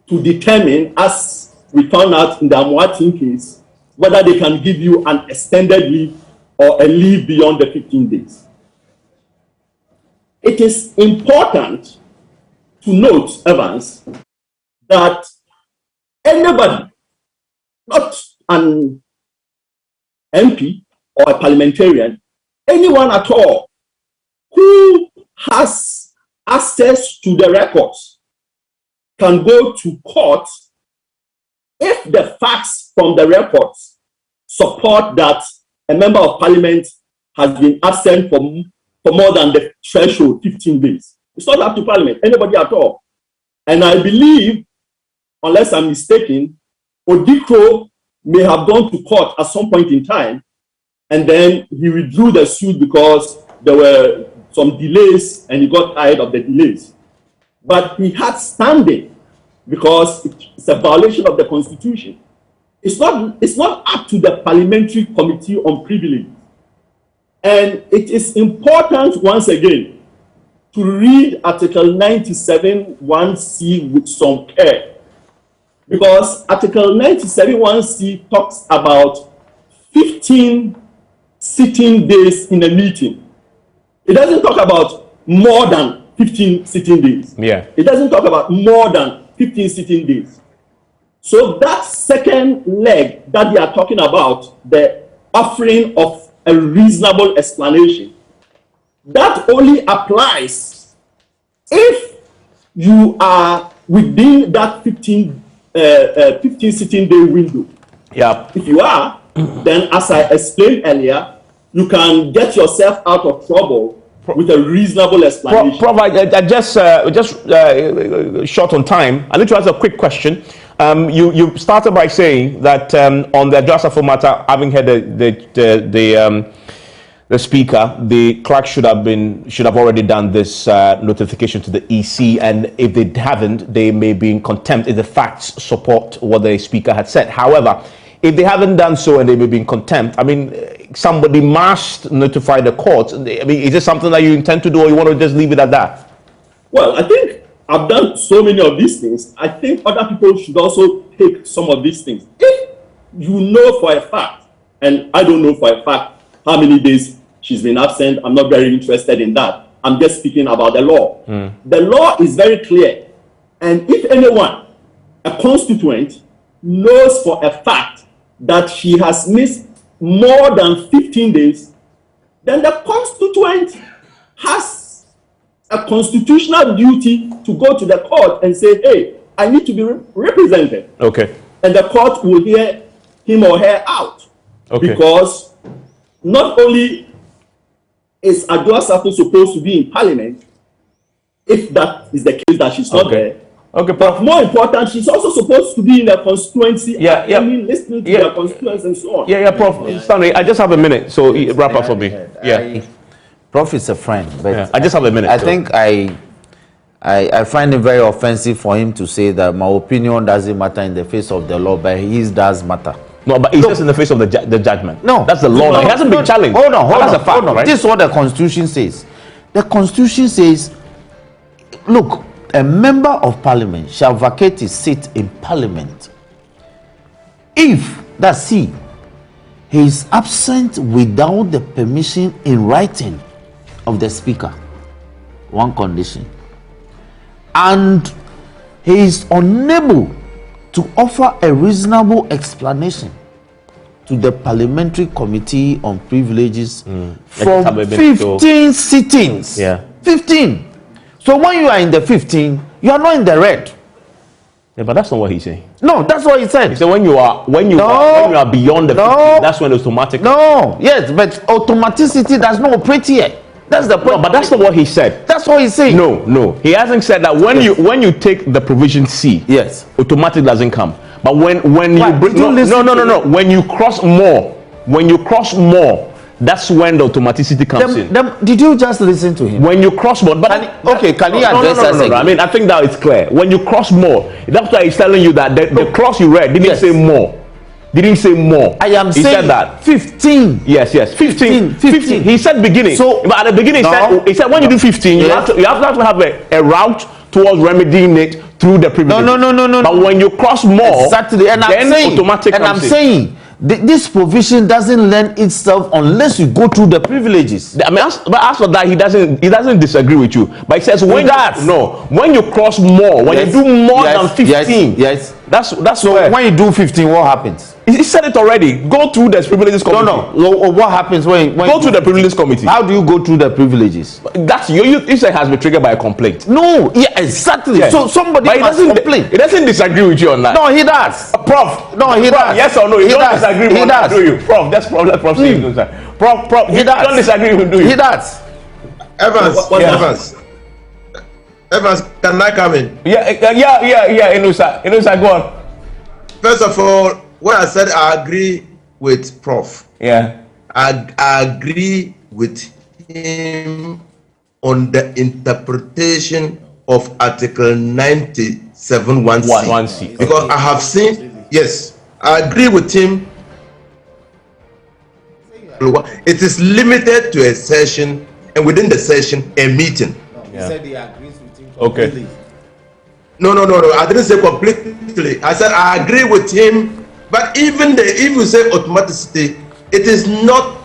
to determine, as we found out in the Amwatin case, whether they can give you an extended leave or a leave beyond the 15 days. It is important to note, Evans, that anybody, not an MP or a parliamentarian, anyone at all who has access to the records can go to court if the facts from the records support that a member of parliament has been absent for more than the threshold 15 days. It's not up to parliament, anybody at all. And I believe, unless I'm mistaken, Odikro may have gone to court at some point in time, and then he withdrew the suit because there were some delays and he got tired of the delays. But he had standing because it's a violation of the Constitution. It's not up to the Parliamentary Committee on Privilege. And it is important, once again, to read Article 97(1)(c) with some care. Because Article 97(1)(c) talks about 15 sitting days in a meeting. It doesn't talk about more than 15 sitting days. Yeah. It doesn't talk about more than 15 sitting days. So that second leg that they are talking about, the offering of a reasonable explanation, that only applies if you are within that 15 sitting day window. Yeah. If you are, then as I explained earlier, you can get yourself out of trouble with a reasonable explanation. Prof, I just short on time. I need to ask a quick question. You started by saying that on the Adwoa Safo matter, having heard the speaker, the clerk should have already done this notification to the EC, and if they haven't, they may be in contempt if the facts support what the speaker had said. However, if they haven't done so and they may be in contempt, I mean, somebody must notify the court. I mean, is this something that you intend to do, or you want to just leave it at that? Well, I think I've done so many of these things. I think other people should also take some of these things. If you know for a fact, and I don't know for a fact how many days she's been absent, I'm not very interested in that. I'm just speaking about the law. The law is very clear. And if anyone, a constituent, knows for a fact that she has missed more than 15 days, then the constituent has a constitutional duty to go to the court and say, hey, I need to be represented. Okay. And the court will hear him or her out. Okay. Because not only is Adwoa Safo supposed to be in parliament, if that is the case that she's not there, Okay, But more important, she's also supposed to be in the constituency, Yeah, yeah. listening to Yeah. the constituents and so on. Yeah, Prof. Stanley, I just have a minute, so wrap up for me. Yeah. Prof is a friend, but Yeah, I just have a minute. I think I find it very offensive for him to say that my opinion doesn't matter in the face of the law, but his does matter. No, but it's just in the face of the judgment. No, that's the law. No, It hasn't been challenged. Hold on, That's a fact, hold on. right? This is what the Constitution says. The Constitution says, look, a member of Parliament shall vacate his seat in Parliament if, that's he is absent without the permission in writing of the Speaker. One condition. And he is unable to offer a reasonable explanation to the Parliamentary Committee on Privileges for 15 sittings. Yeah. 15. So when you are in the 15, you are not in the red. Yeah, but that's not what he's saying. No, that's what he said. He said when you are beyond the 15, that's when it's automatic. No, yes, but automaticity does not operate here. That's the point. No, but that's not what he said. That's what he's saying. No. He hasn't said that when you take the provision C, yes, automatic doesn't come. But when Why? you bring Did you listen to no. When you cross more, that's when the automaticity comes in. Did you just listen to him? When you cross more, but can he address us again? I mean, I think that it's clear. When you cross more, that's why he's telling you that the clause you read didn't say more. Didn't say more. I am he saying said that 15. Yes, 15. He said beginning. So, but at the beginning, he said when you do 15, you have to have a route towards remedying it through the privilege. No. But when you cross more, exactly, and then automatic comes in. I'm saying this provision doesn't lend itself unless you go through the privileges. I mean, but as for that, he doesn't disagree with you. But he says when you cross more, when you do more than 15, yes. That's so where. When you do 15, what happens? He said it already. Go through the privileges committee. No. What happens when go to the privileges committee? How do you go through the privileges? That's you said has been triggered by a complaint. No, yeah, exactly. Yeah. So somebody must complain. He doesn't disagree with you on that. No, he does. Prof. No, he does. Yes or no? You don't disagree with that, do you? Prof, that's Prof. Prof, he does. Don't disagree with you. He does. Evans, can I come in? Yeah, Inusa, go on. First of all, when I said I agree with Prof. Yeah. I agree with him on the interpretation of Article 97(1)(c). Because I have seen, yes, I agree with him. It is limited to a session, and within the session, a meeting. He said he agrees with him completely. Okay. No. I didn't say completely. I said I agree with him. But even if you say automaticity, it is not.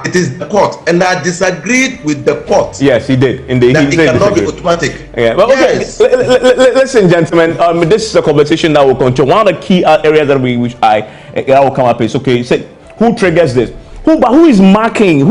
It is the court, and I disagreed with the court. Yes, he did. Indeed, that it cannot be automatic. Yeah, but yes. Okay. Listen, gentlemen. This is a conversation that will continue. One of the key areas that will come up is okay. Say who triggers this. Who is marking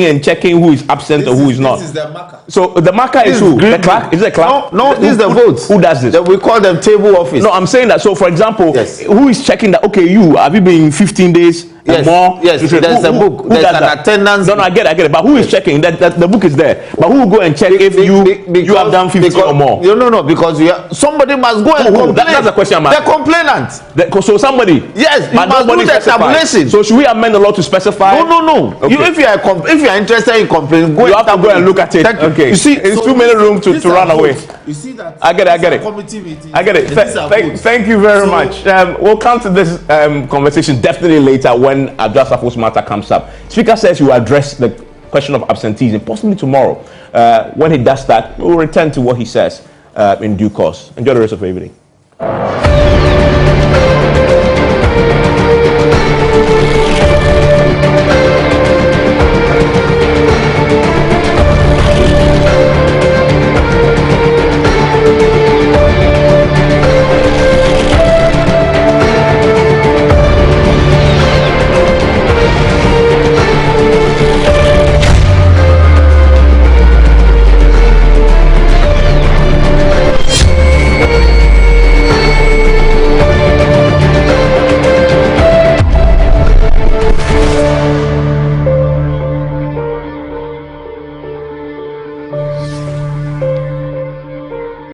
and checking who is absent or who is not? This is the marker. So the marker is who? The clerk? Is it a clerk? No, this is the votes. Who does this? We call them table office. No, I'm saying that. So for example, yes. Who is checking that? Okay, have you been 15 days? Yes, more? Yes, there's a book. There's an attendance. No, I get it. But who is checking? That the book is there. But who will go and check if you have done 50 or more? No, because somebody must go and complain. That's the question I'm asking. The complainant. So somebody. Yes, you must do the tabulation. So should we amend the law to specify? No. Okay. If you are interested in complaining, you have to go and look at it. Okay. You see, it's too many room to run away. You see that? I get it. I get it. Thank you very much. We'll come to this conversation definitely later when Adwoa Safo's matter comes up. Speaker says you address the question of absenteeism possibly tomorrow. When he does that, we'll return to what he says in due course. Enjoy the rest of your evening.